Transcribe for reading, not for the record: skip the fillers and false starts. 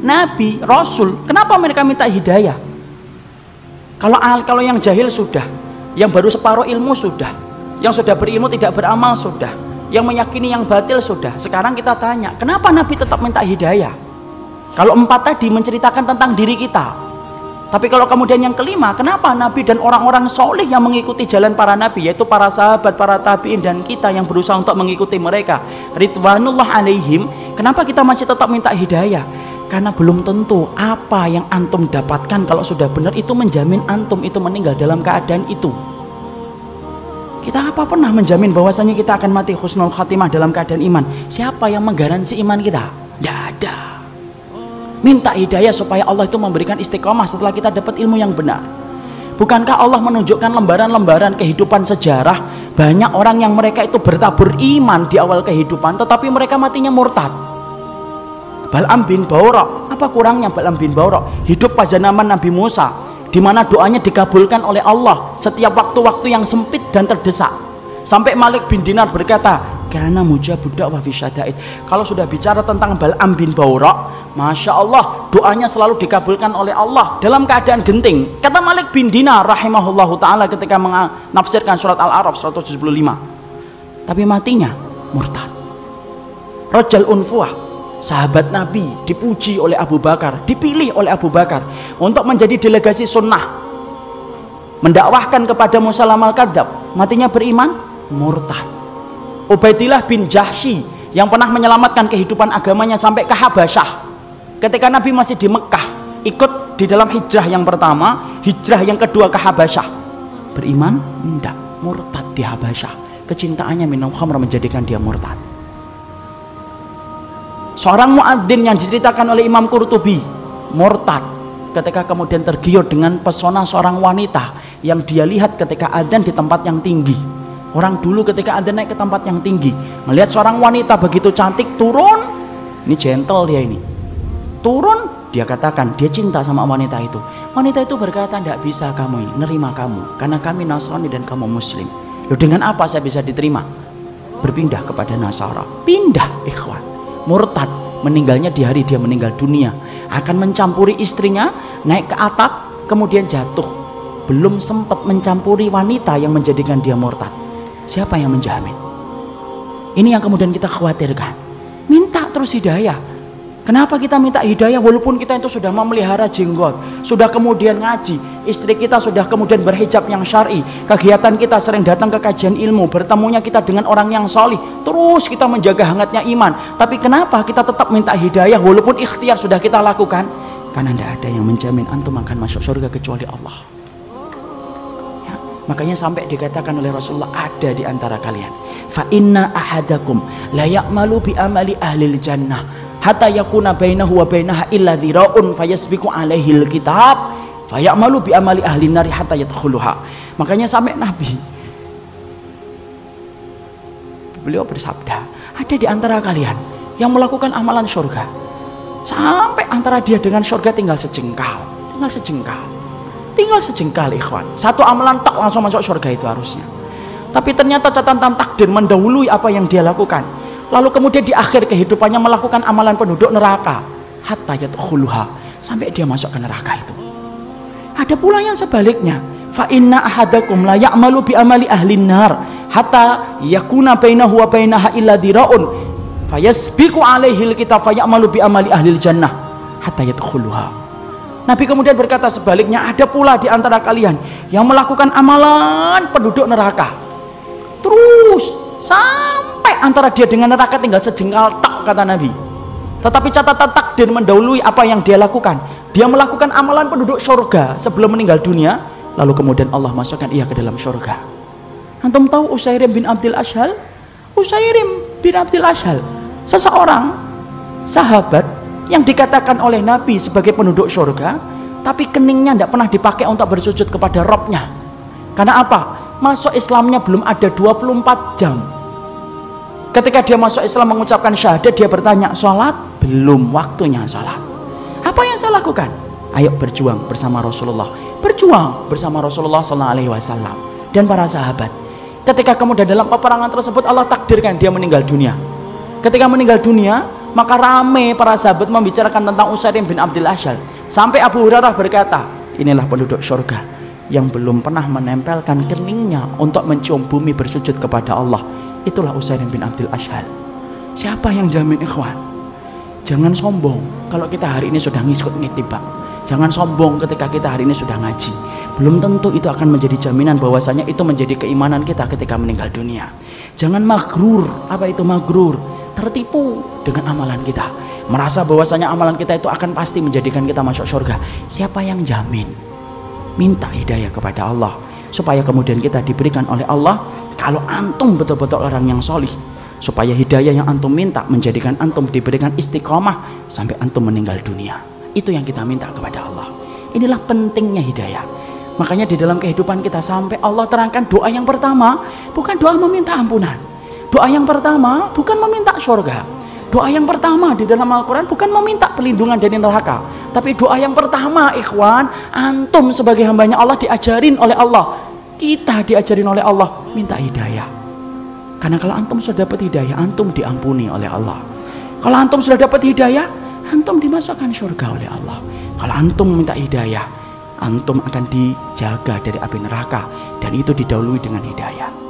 nabi, rasul. Kenapa mereka minta hidayah? Kalau yang jahil sudah, yang baru separuh ilmu sudah, yang sudah berilmu tidak beramal sudah, yang meyakini yang batil sudah. Sekarang kita tanya, kenapa nabi tetap minta hidayah? Kalau 4 tadi menceritakan tentang diri kita, tapi kalau kemudian yang kelima, kenapa nabi dan orang-orang solih yang mengikuti jalan para nabi, yaitu para sahabat, para tabi'in, dan kita yang berusaha untuk mengikuti mereka, ridwanullah alaihim, kenapa kita masih tetap minta hidayah? Karena belum tentu apa yang antum dapatkan kalau sudah benar itu menjamin antum itu meninggal dalam keadaan itu. Kita apa pernah menjamin bahwasanya kita akan mati husnul khatimah dalam keadaan iman? Siapa yang menggaransi iman kita? Tidak ada. Minta hidayah supaya Allah itu memberikan istiqomah setelah kita dapat ilmu yang benar. Bukankah Allah menunjukkan lembaran-lembaran kehidupan sejarah, banyak orang yang mereka itu bertabur iman di awal kehidupan tetapi mereka matinya murtad. Bal'am bin Ba'urah, apa kurangnya Bal'am bin Ba'urah? Hidup pada zaman Nabi Musa, di mana doanya dikabulkan oleh Allah setiap waktu-waktu yang sempit dan terdesak. Sampai Malik bin Dinar berkata, "Kana mujabud da'wah fi syada'id." Kalau sudah bicara tentang Bal'am bin Ba'urah, Masya Allah, doanya selalu dikabulkan oleh Allah dalam keadaan genting. Kata Malik bin Dinar rahimahullahu ta'ala ketika menafsirkan surat Al-A'raf 175. Tapi matinya murtad. Rajal Unfuah, sahabat Nabi, dipuji oleh Abu Bakar, dipilih oleh Abu Bakar untuk menjadi delegasi sunnah, mendakwahkan kepada Musailamatul al-Kadzab, matinya beriman, murtad. Ubaidillah bin Jahsy yang pernah menyelamatkan kehidupan agamanya sampai ke Habasyah, ketika Nabi masih di Mekah, ikut di dalam hijrah yang pertama, hijrah yang kedua ke Habasyah, beriman? Tidak, murtad di Habasyah. Kecintaannya minum khamr menjadikan dia murtad. Seorang muadzin yang diceritakan oleh Imam Qurtubi, murtad ketika kemudian tergiur dengan pesona seorang wanita yang dia lihat ketika adzan di tempat yang tinggi. Orang dulu ketika adzan naik ke tempat yang tinggi, melihat seorang wanita begitu cantik turun, ini gentle dia ini, turun, dia katakan dia cinta sama wanita itu. Wanita itu berkata, "Tidak bisa kamu ini, nerima kamu, karena kami Nasrani dan kamu Muslim." Loh, dengan apa saya bisa diterima? Berpindah kepada Nasara. Pindah, ikhwan. Murtad, meninggalnya di hari dia meninggal dunia, akan mencampuri istrinya, naik ke atap, kemudian jatuh, belum sempat mencampuri wanita yang menjadikan dia murtad. Siapa yang menjamin? Ini yang kemudian kita khawatirkan. Minta terus hidayah. Kenapa kita minta hidayah walaupun kita itu sudah memelihara jenggot, sudah kemudian ngaji, istri kita sudah kemudian berhijab yang syar'i, kegiatan kita sering datang ke kajian ilmu, bertemunya kita dengan orang yang solih, terus kita menjaga hangatnya iman. Tapi kenapa kita tetap minta hidayah walaupun ikhtiar sudah kita lakukan? Karena tidak ada yang menjamin antum akan masuk surga kecuali Allah. Ya, makanya sampai dikatakan oleh Rasulullah, ada di antara kalian, fa inna ahadakum la ya'malu bi amali ahlil jannah hatta yakuna bainahu wa bainaha illa dhira'un fayasbiqu alaihi alkitab fayamalu bi amali ahli nari hatta yadkhuluha. Makanya sampai Nabi beliau bersabda, ada di antara kalian yang melakukan amalan surga sampai antara dia dengan surga tinggal sejengkal, tinggal sejengkal ikhwan. Satu amalan tak langsung masuk surga itu harusnya, tapi ternyata catatan takdir mendahului apa yang dia lakukan. Lalu kemudian di akhir kehidupannya melakukan amalan penduduk neraka hatta yadkhuluha, sampai dia masuk ke neraka itu. Ada pula yang sebaliknya, fa inna ahadakum la ya'malu bi amali ahli nar hatta yakuna bainahu wa bainaha illa dhira'un fayasbiqu alaihi alkitab fayamalu bi amali ahli jannah hatta yadkhuluha. Nabi kemudian berkata sebaliknya, ada pula di antara kalian yang melakukan amalan penduduk neraka terus sampai antara dia dengan neraka tinggal sejengkal tak, kata Nabi. Tetapi catatan takdir mendahului apa yang dia lakukan. Dia melakukan amalan penduduk surga sebelum meninggal dunia, lalu kemudian Allah masukkan ia ke dalam surga. Antum tahu Usairim bin Abdul Ashhal? Usairim bin Abdul Ashhal, seseorang sahabat yang dikatakan oleh Nabi sebagai penduduk surga, tapi keningnya tidak pernah dipakai untuk bersujud kepada Robnya. Karena apa? Masuk Islamnya belum ada 24 jam. Ketika dia masuk Islam mengucapkan syahadat, dia bertanya, sholat? Belum waktunya sholat. Apa yang saya lakukan? Ayo berjuang bersama Rasulullah. Berjuang bersama Rasulullah SAW dan para sahabat. Ketika kemudian dalam peperangan tersebut Allah takdirkan dia meninggal dunia. Ketika meninggal dunia, Maka rame para sahabat membicarakan tentang Usairim bin Abdul Asyhal, sampai Abu Hurairah berkata, inilah penduduk surga yang belum pernah menempelkan keningnya untuk mencium bumi bersujud kepada Allah. Itulah Usairim bin Abdul Asyhal. Siapa yang jamin, ikhwan? Jangan sombong kalau kita hari ini sudah ngikut ngitibak. Jangan sombong ketika kita hari ini sudah ngaji. Belum tentu itu akan menjadi jaminan bahwasanya itu menjadi keimanan kita ketika meninggal dunia. Jangan magrur. Apa itu magrur? Tertipu dengan amalan kita, merasa bahwasanya amalan kita itu akan pasti menjadikan kita masuk surga. Siapa yang jamin? Minta hidayah kepada Allah supaya kemudian kita diberikan oleh Allah. Kalau antum betul-betul orang yang solih, supaya hidayah yang antum minta menjadikan antum diberikan istiqomah sampai antum meninggal dunia. Itu yang kita minta kepada Allah. Inilah pentingnya hidayah. Makanya di dalam kehidupan kita sampai Allah terangkan doa yang pertama bukan doa meminta ampunan. Doa yang pertama bukan meminta surga. Doa yang pertama di dalam Al-Quran bukan meminta perlindungan dari neraka. Tapi doa yang pertama, ikhwan, antum sebagai hambanya Allah diajarin oleh Allah. Kita diajarin oleh Allah minta hidayah. Karena kalau antum sudah dapat hidayah, antum diampuni oleh Allah. Kalau antum sudah dapat hidayah, antum dimasukkan surga oleh Allah. Kalau antum minta hidayah, antum akan dijaga dari api neraka. Dan itu didahului dengan hidayah.